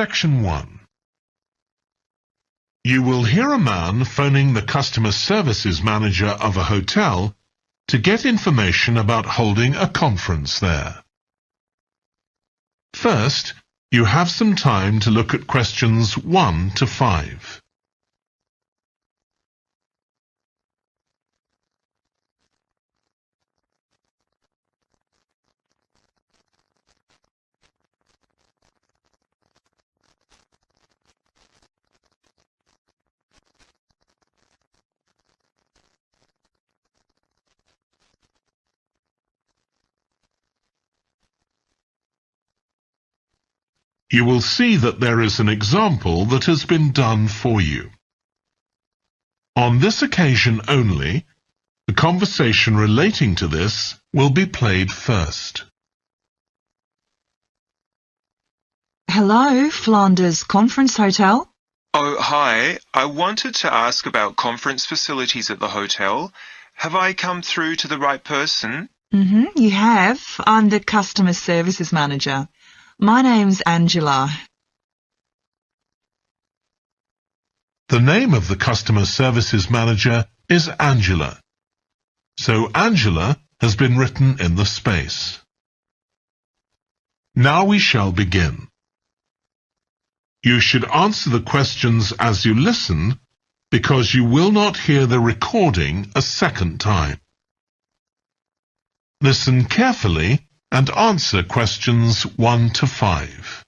Section 1. You will hear a man phoning the customer services manager of a hotel to get information about holding a conference there. First, you have some time to look at questions 1 to 5. You will see that there is an example that has been done for you. On this occasion only, the conversation relating to this will be played first. Hello, Flanders Conference Hotel. Oh, hi. I wanted to ask about conference facilities at the hotel. Have I come through to the right person? You have. I'm the customer services manager. My name's Angela. The name of the customer services manager is Angela. So Angela has been written in the space. Now we shall begin. You should answer the questions as you listen because you will not hear the recording a second time. Listen carefully and answer questions 1 to 5.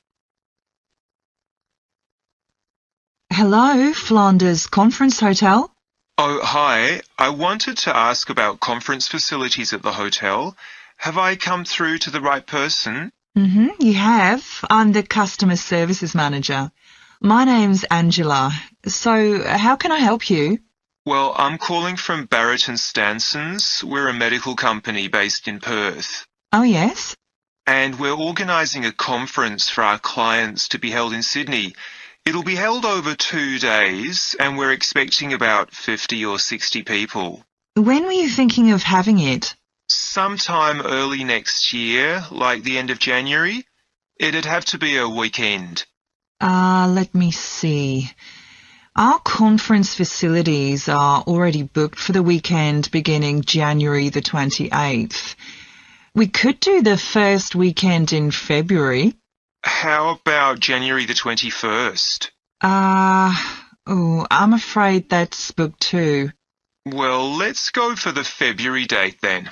Hello, Flanders Conference Hotel. Oh, hi. I wanted to ask about conference facilities at the hotel. Have I come through to the right person? You have. I'm the customer services manager. My name's Angela. So, how can I help you? Well, I'm calling from Barrett and Stanson's. We're a medical company based in Perth. Oh, yes? And we're organising a conference for our clients to be held in Sydney. It'll be held over 2 days, and we're expecting about 50 or 60 people. When were you thinking of having it? Sometime early next year, like the end of January. It'd have to be a weekend. Let me see. Our conference facilities are already booked for the weekend beginning January the 28th. We could do the first weekend in February. How about January the 21st? I'm afraid that's booked too. Well, let's go for the February date then.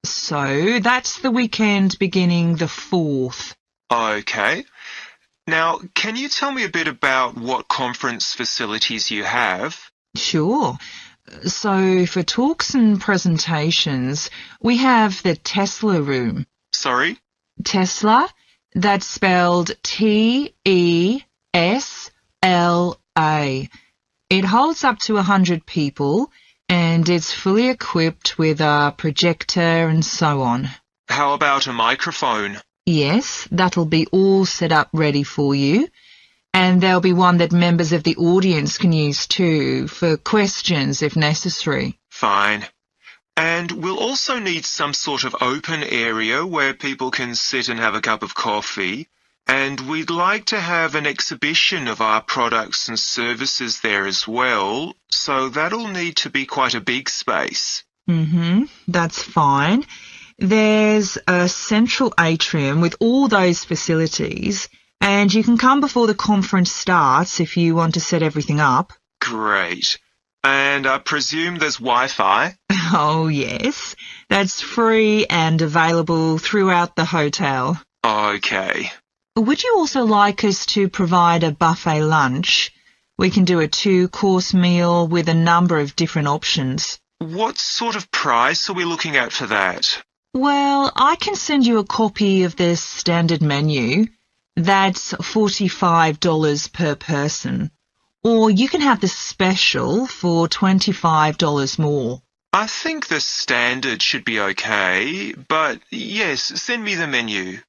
So, that's the weekend beginning the 4th. Okay. Now, can you tell me a bit about what conference facilities you have? Sure. So, for talks and presentations, we have the Tesla room. Sorry? Tesla, that's spelled Tesla. It holds up to 100 people, and it's fully equipped with a projector and so on. How about a microphone? Yes, that'll be all set up ready for you. And there'll be one that members of the audience can use too, for questions if necessary. Fine. And we'll also need some sort of open area where people can sit and have a cup of coffee. And we'd like to have an exhibition of our products and services there as well, so that'll need to be quite a big space. That's fine. There's a central atrium with all those facilities, and you can come before the conference starts if you want to set everything up. Great. And I presume there's Wi-Fi? Oh, yes. That's free and available throughout the hotel. Okay. Would you also like us to provide a buffet lunch? We can do a 2-course meal with a number of different options. What sort of price are we looking at for that? Well, I can send you a copy of the standard menu. That's $45 per person. Or you can have the special for $25 more. I think the standard should be okay, but yes, send me the menu.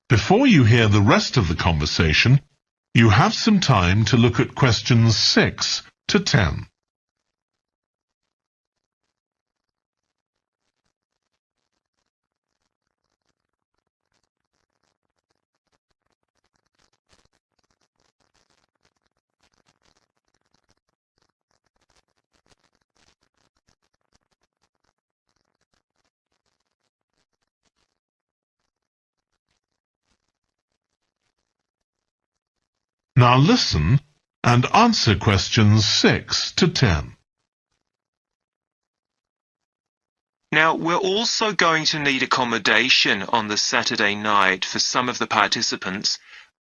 Before you hear the rest of the conversation, you have some time to look at questions 6 to 10. Now listen and answer questions 6 to 10. Now, we're also going to need accommodation on the Saturday night for some of the participants.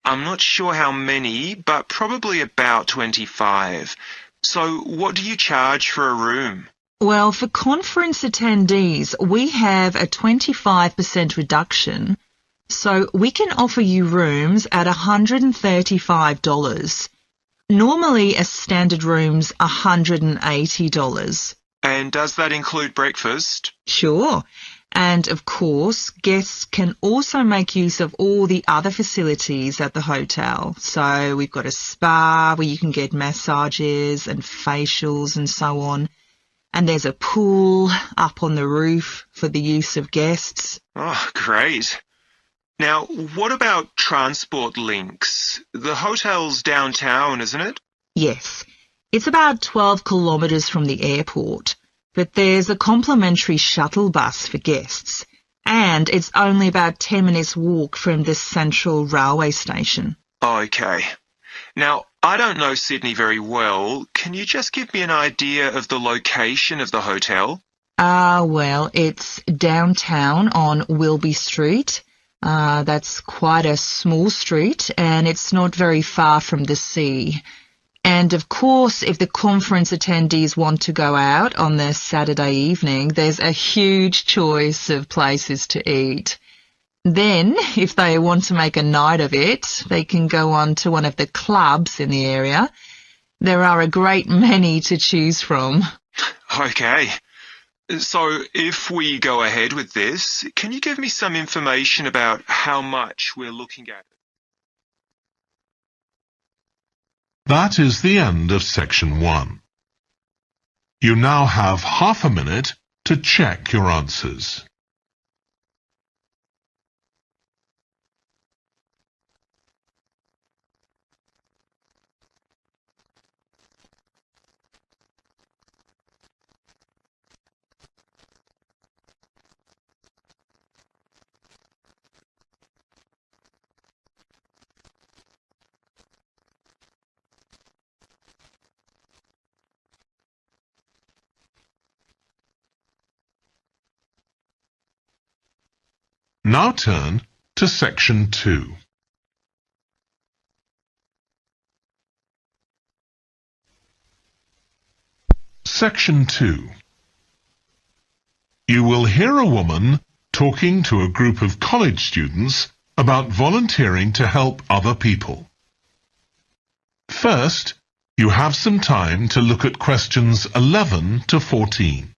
I'm not sure how many, but probably about 25. So what do you charge for a room? Well, for conference attendees, we have a 25% reduction, so we can offer you rooms at $135. Normally, a standard room's $180. And does that include breakfast? Sure. And of course, guests can also make use of all the other facilities at the hotel. So we've got a spa where you can get massages and facials and so on. And there's a pool up on the roof for the use of guests. Oh, great. Now, what about transport links? The hotel's downtown, isn't it? Yes. It's about 12 kilometres from the airport, but there's a complimentary shuttle bus for guests, and it's only about 10 minutes walk from the central railway station. Okay. Now, I don't know Sydney very well. Can you just give me an idea of the location of the hotel? Well, it's downtown on Wilby Street. That's quite a small street, and it's not very far from the sea. And of course, if the conference attendees want to go out on their Saturday evening, there's a huge choice of places to eat. Then, if they want to make a night of it, they can go on to one of the clubs in the area. There are a great many to choose from. Okay. So, if we go ahead with this, can you give me some information about how much we're looking at? That is the end of section 1. You now have half a minute to check your answers. Now turn to section 2. Section 2. You will hear a woman talking to a group of college students about volunteering to help other people. First, you have some time to look at questions 11 to 14.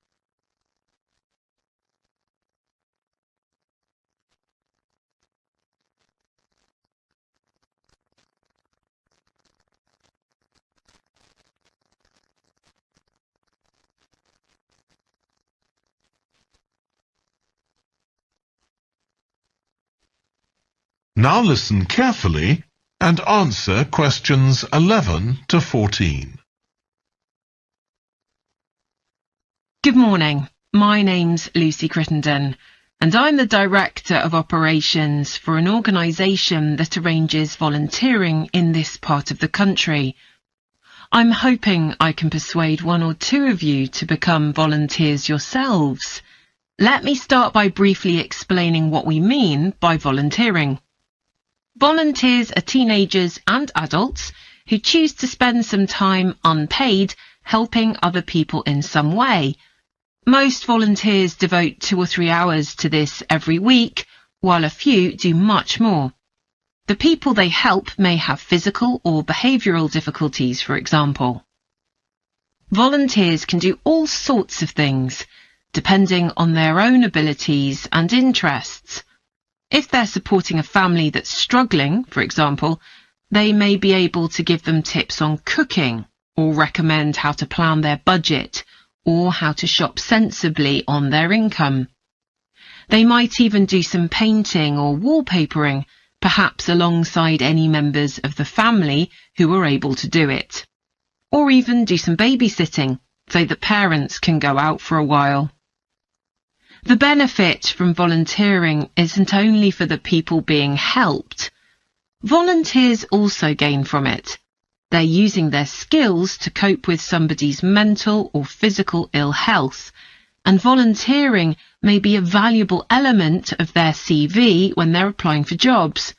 Now listen carefully and answer questions 11 to 14. Good morning. My name's Lucy Crittenden, and I'm the Director of Operations for an organisation that arranges volunteering in this part of the country. I'm hoping I can persuade one or two of you to become volunteers yourselves. Let me start by briefly explaining what we mean by volunteering. Volunteers are teenagers and adults who choose to spend some time unpaid helping other people in some way. Most volunteers devote 2 or 3 hours to this every week, while a few do much more. The people they help may have physical or behavioural difficulties, for example. Volunteers can do all sorts of things, depending on their own abilities and interests. If they're supporting a family that's struggling, for example, they may be able to give them tips on cooking, or recommend how to plan their budget, or how to shop sensibly on their income. They might even do some painting or wallpapering, perhaps alongside any members of the family who are able to do it. Or even do some babysitting, so that parents can go out for a while. The benefit from volunteering isn't only for the people being helped. Volunteers also gain from it. They're using their skills to cope with somebody's mental or physical ill health, and volunteering may be a valuable element of their CV when they're applying for jobs.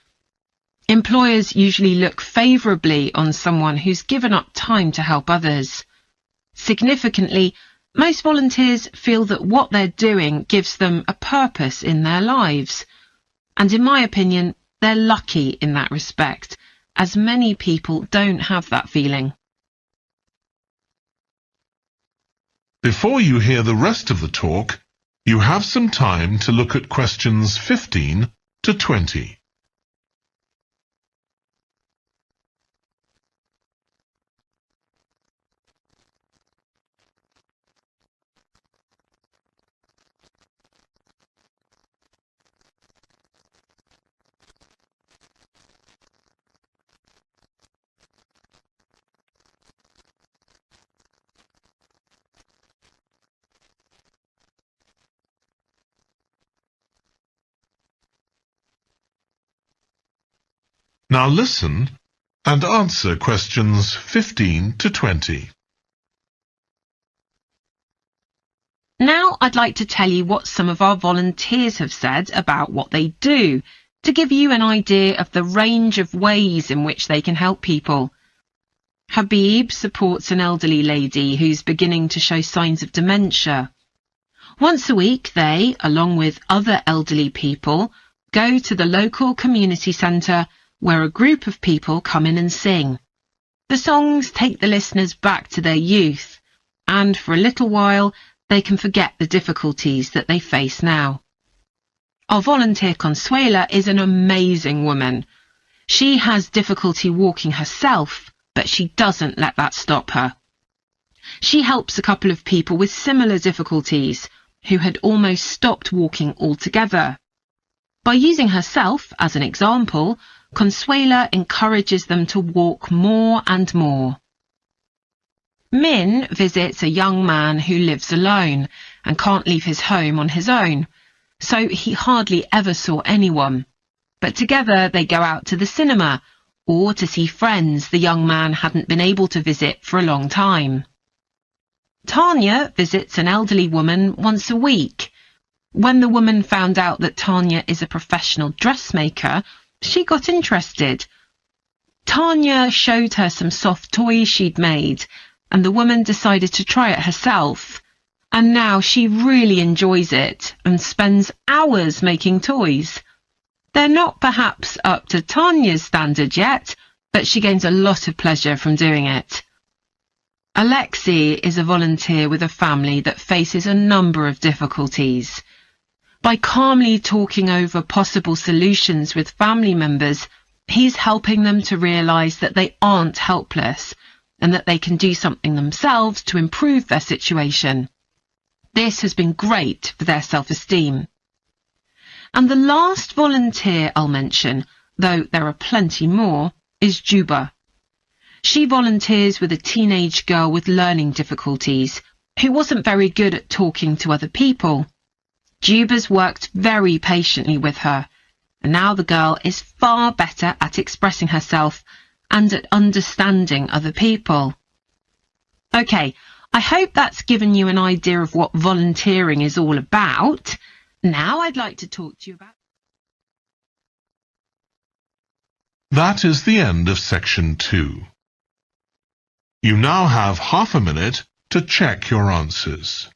Employers usually look favourably on someone who's given up time to help others. Significantly, most volunteers feel that what they're doing gives them a purpose in their lives. And in my opinion, they're lucky in that respect, as many people don't have that feeling. Before you hear the rest of the talk, you have some time to look at questions 15 to 20. Now listen and answer questions 15 to 20. Now I'd like to tell you what some of our volunteers have said about what they do, to give you an idea of the range of ways in which they can help people. Habib supports an elderly lady who's beginning to show signs of dementia. Once a week they, along with other elderly people, go to the local community centre where a group of people come in and sing. The songs take the listeners back to their youth, and for a little while they can forget the difficulties that they face now. Our volunteer Consuela is an amazing woman. She has difficulty walking herself, but she doesn't let that stop her. She helps a couple of people with similar difficulties who had almost stopped walking altogether. By using herself as an example, Consuela encourages them to walk more and more. Min visits a young man who lives alone and can't leave his home on his own, so he hardly ever saw anyone. But together they go out to the cinema or to see friends the young man hadn't been able to visit for a long time. Tanya visits an elderly woman once a week. When the woman found out that Tanya is a professional dressmaker, she got interested. Tanya showed her some soft toys she'd made, and the woman decided to try it herself. And now she really enjoys it and spends hours making toys. They're not perhaps up to Tanya's standard yet, but she gains a lot of pleasure from doing it. Alexi is a volunteer with a family that faces a number of difficulties. By calmly talking over possible solutions with family members, he's helping them to realise that they aren't helpless and that they can do something themselves to improve their situation. This has been great for their self-esteem. And the last volunteer I'll mention, though there are plenty more, is Juba. She volunteers with a teenage girl with learning difficulties who wasn't very good at talking to other people. Juba's worked very patiently with her, and now the girl is far better at expressing herself and at understanding other people. OK, I hope that's given you an idea of what volunteering is all about. Now I'd like to talk to you about... That is the end of section 2. You now have half a minute to check your answers.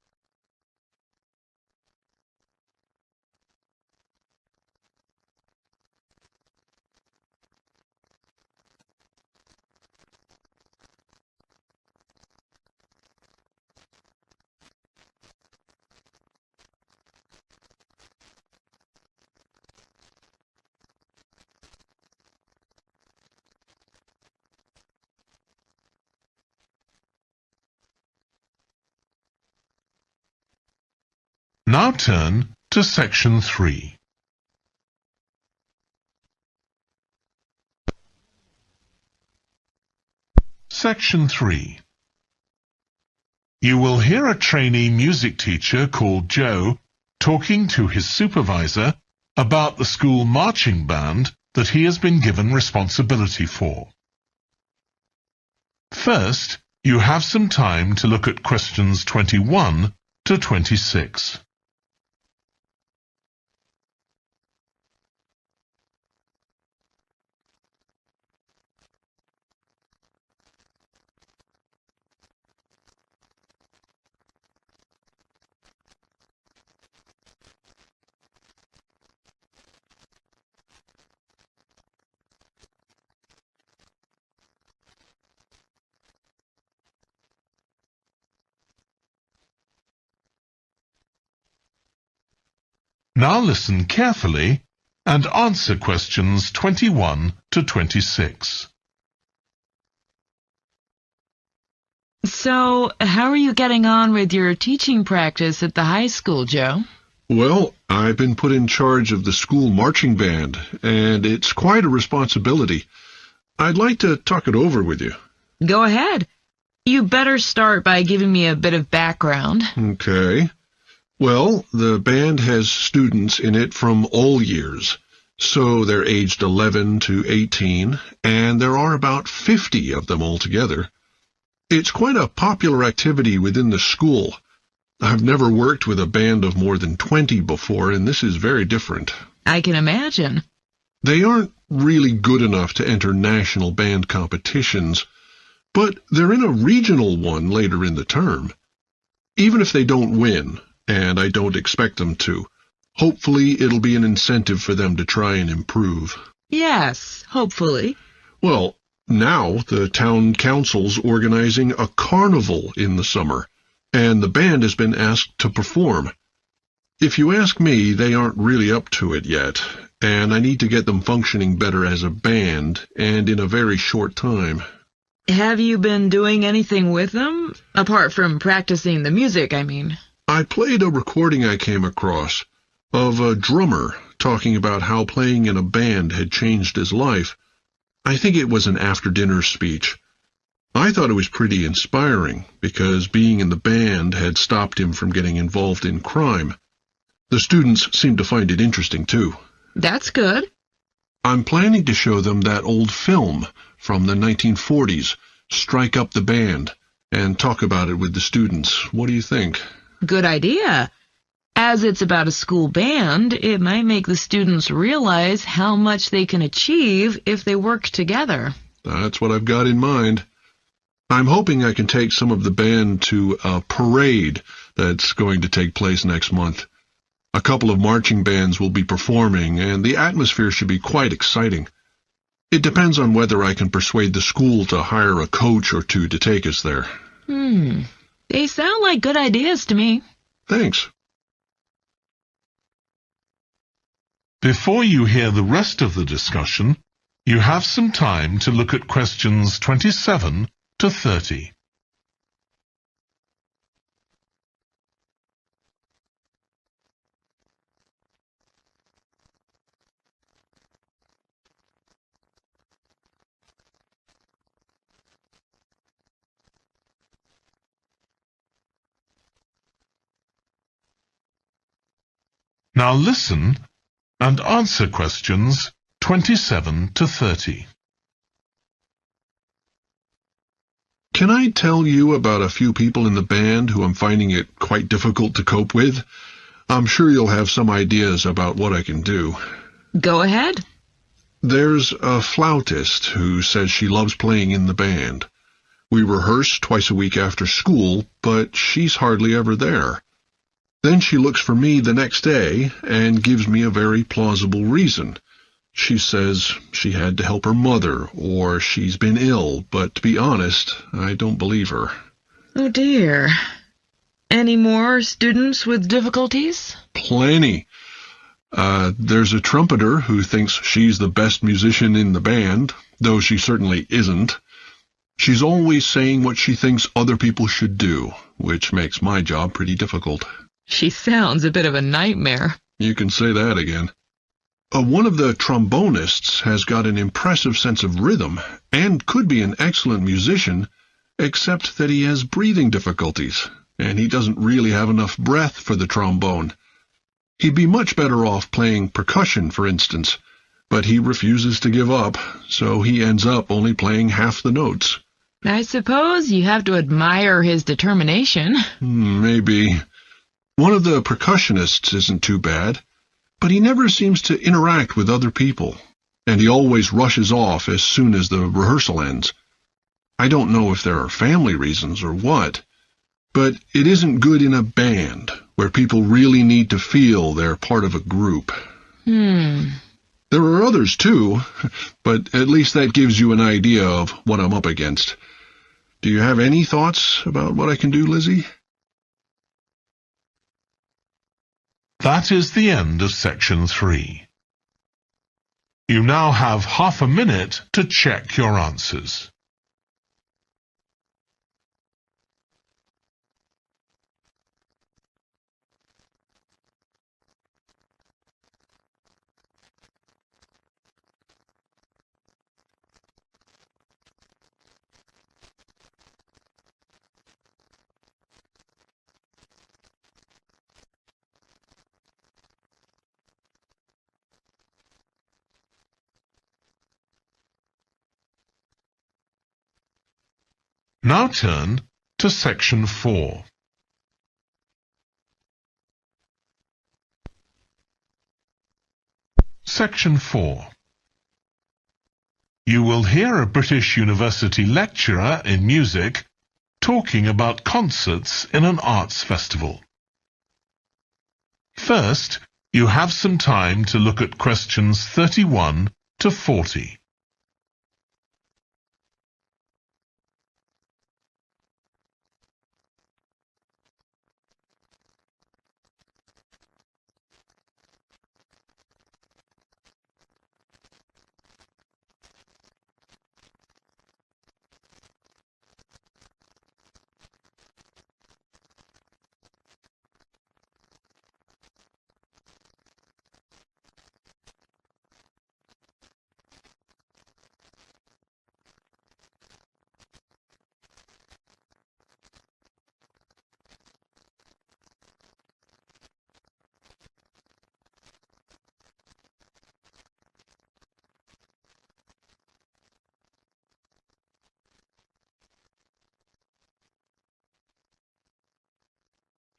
Now turn to section 3. Section 3. You will hear a trainee music teacher called Joe talking to his supervisor about the school marching band that he has been given responsibility for. First, you have some time to look at questions 21 to 26. Now listen carefully and answer questions 21 to 26. So, how are you getting on with your teaching practice at the high school, Joe? Well, I've been put in charge of the school marching band, and it's quite a responsibility. I'd like to talk it over with you. Go ahead. You better start by giving me a bit of background. Okay. Well, the band has students in it from all years, so they're aged 11 to 18, and there are about 50 of them altogether. It's quite a popular activity within the school. I've never worked with a band of more than 20 before, and this is very different. I can imagine. They aren't really good enough to enter national band competitions, but they're in a regional one later in the term. Even if they don't win, and I don't expect them to, hopefully it'll be an incentive for them to try and improve. Yes, hopefully. Well, now the town council's organizing a carnival in the summer, and the band has been asked to perform. If you ask me, they aren't really up to it yet, and I need to get them functioning better as a band, and in a very short time. Have you been doing anything with them? Apart from practicing the music, I mean. I played a recording I came across of a drummer talking about how playing in a band had changed his life. I think it was an after-dinner speech. I thought it was pretty inspiring because being in the band had stopped him from getting involved in crime. The students seemed to find it interesting, too. That's good. I'm planning to show them that old film from the 1940s, Strike Up the Band, and talk about it with the students. What do you think? Good idea. As it's about a school band, it might make the students realize how much they can achieve if they work together. That's what I've got in mind. I'm hoping I can take some of the band to a parade that's going to take place next month. A couple of marching bands will be performing, and the atmosphere should be quite exciting. It depends on whether I can persuade the school to hire a coach or two to take us there. They sound like good ideas to me. Thanks. Before you hear the rest of the discussion, you have some time to look at questions 27 to 30. Now listen and answer questions 27 to 30. Can I tell you about a few people in the band who I'm finding it quite difficult to cope with? I'm sure you'll have some ideas about what I can do. Go ahead. There's a flautist who says she loves playing in the band. We rehearse twice a week after school, but she's hardly ever there. Then she looks for me the next day and gives me a very plausible reason. She says she had to help her mother, or she's been ill, but to be honest, I don't believe her. Oh dear. Any more students with difficulties? Plenty. There's a trumpeter who thinks she's the best musician in the band, though she certainly isn't. She's always saying what she thinks other people should do, which makes my job pretty difficult. She sounds a bit of a nightmare. You can say that again. One of the trombonists has got an impressive sense of rhythm and could be an excellent musician, except that he has breathing difficulties, and he doesn't really have enough breath for the trombone. He'd be much better off playing percussion, for instance, but he refuses to give up, so he ends up only playing half the notes. I suppose you have to admire his determination. Maybe. One of the percussionists isn't too bad, but he never seems to interact with other people, and he always rushes off as soon as the rehearsal ends. I don't know if there are family reasons or what, but it isn't good in a band, where people really need to feel they're part of a group. There are others too, but at least that gives you an idea of what I'm up against. Do you have any thoughts about what I can do, Lizzie? That is the end of section 3. You now have half a minute to check your answers. Now turn to section 4. Section 4. You will hear a British University lecturer in music talking about concerts in an arts festival. First, you have some time to look at questions 31 to 40.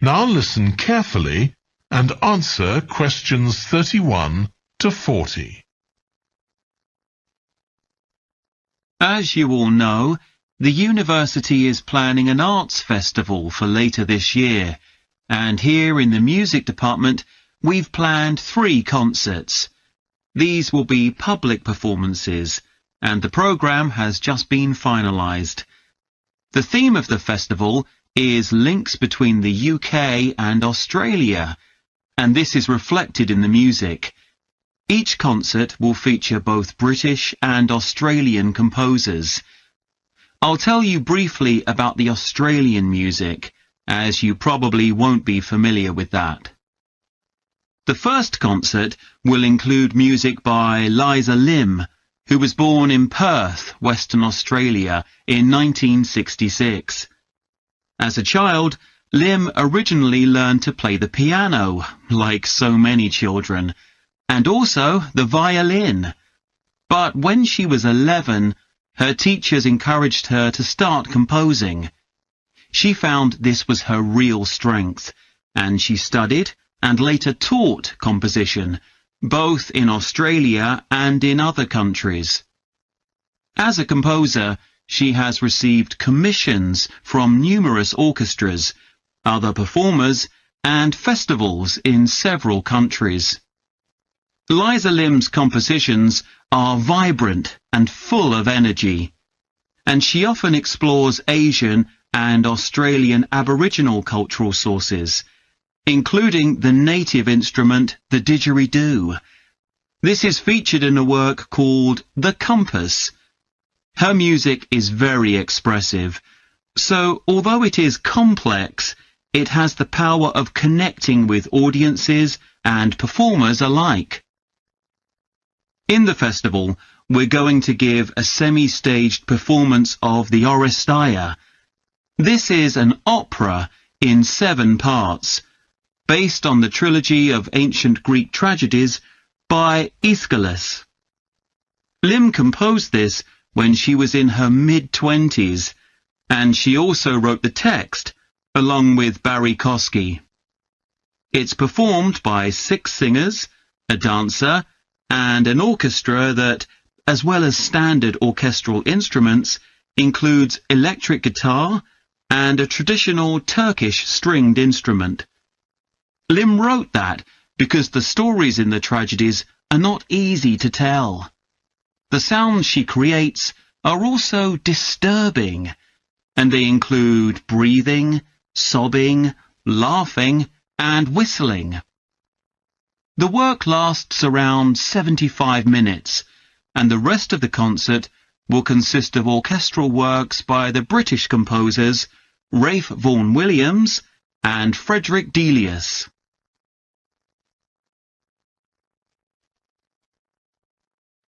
Now listen carefully and answer questions 31 to 40. As you all know, the university is planning an arts festival for later this year, and here in the music department we've planned 3 concerts. These will be public performances, and the programme has just been finalised. The theme of the festival is links between the UK and Australia, and this is reflected in the music. Each concert will feature both British and Australian composers. I'll tell you briefly about the Australian music, as you probably won't be familiar with that. The first concert will include music by Liza Lim, who was born in Perth, Western Australia, in 1966. As a child, Lim originally learned to play the piano, like so many children, and also the violin. But when she was 11, her teachers encouraged her to start composing. She found this was her real strength, and she studied and later taught composition, both in Australia and in other countries. As a composer, she has received commissions from numerous orchestras, other performers, and festivals in several countries. Liza Lim's compositions are vibrant and full of energy, and she often explores Asian and Australian Aboriginal cultural sources, including the native instrument, the didgeridoo. This is featured in a work called The Compass. Her music is very expressive, so although it is complex, it has the power of connecting with audiences and performers alike. In the festival, we're going to give a semi-staged performance of the Oresteia. This is an opera in 7 parts, based on the trilogy of ancient Greek tragedies by Aeschylus. Lim composed this when she was in her mid-20s, and she also wrote the text, along with Barry Kosky. It's performed by 6 singers, a dancer, and an orchestra that, as well as standard orchestral instruments, includes electric guitar and a traditional Turkish stringed instrument. Lim wrote that because the stories in the tragedies are not easy to tell. The sounds she creates are also disturbing, and they include breathing, sobbing, laughing, and whistling. The work lasts around 75 minutes, and the rest of the concert will consist of orchestral works by the British composers Ralph Vaughan Williams and Frederick Delius.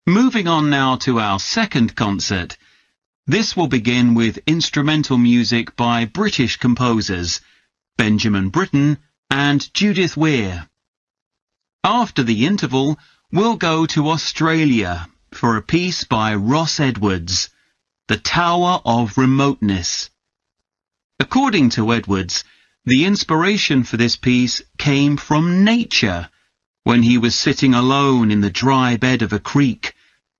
Moving on now to our second concert. This will begin with instrumental music by British composers Benjamin Britten and Judith Weir. After the interval, we'll go to Australia for a piece by Ross Edwards, The Tower of Remoteness. According to Edwards, the inspiration for this piece came from nature, when he was sitting alone in the dry bed of a creek,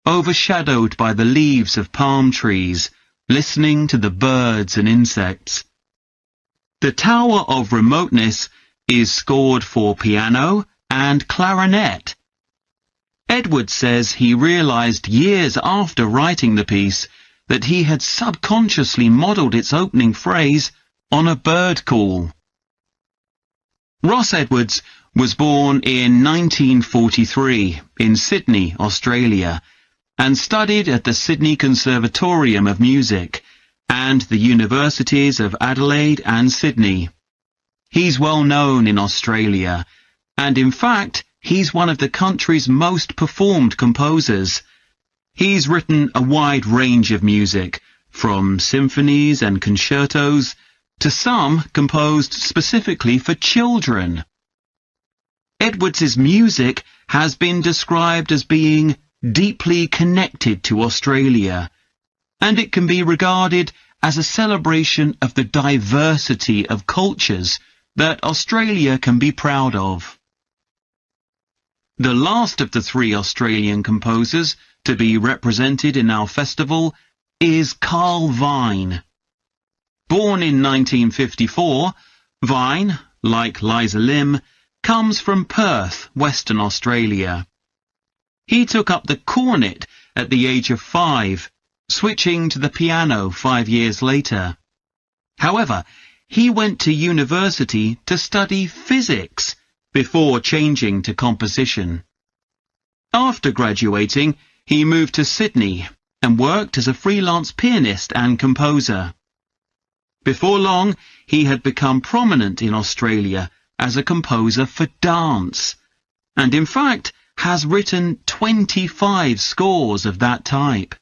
overshadowed by the leaves of palm trees, listening to the birds and insects. The Tower of Remoteness is scored for piano and clarinet. Edwards says he realized years after writing the piece that he had subconsciously modelled its opening phrase on a bird call. Ross Edwards was born in 1943 in Sydney, Australia, and studied at the Sydney Conservatorium of Music and the universities of Adelaide and Sydney. He's well known in Australia, and in fact, he's one of the country's most performed composers. He's written a wide range of music, from symphonies and concertos to some composed specifically for children. Edwards's music has been described as being deeply connected to Australia, and it can be regarded as a celebration of the diversity of cultures that Australia can be proud of. The last of the 3 Australian composers to be represented in our festival is Carl Vine. Born in 1954, Vine, like Liza Lim, comes from Perth, Western Australia. He took up the cornet at the age of 5, switching to the piano 5 years later. However, he went to university to study physics before changing to composition. After graduating, he moved to Sydney and worked as a freelance pianist and composer. Before long, he had become prominent in Australia as a composer for dance, and in fact has written 25 scores of that type.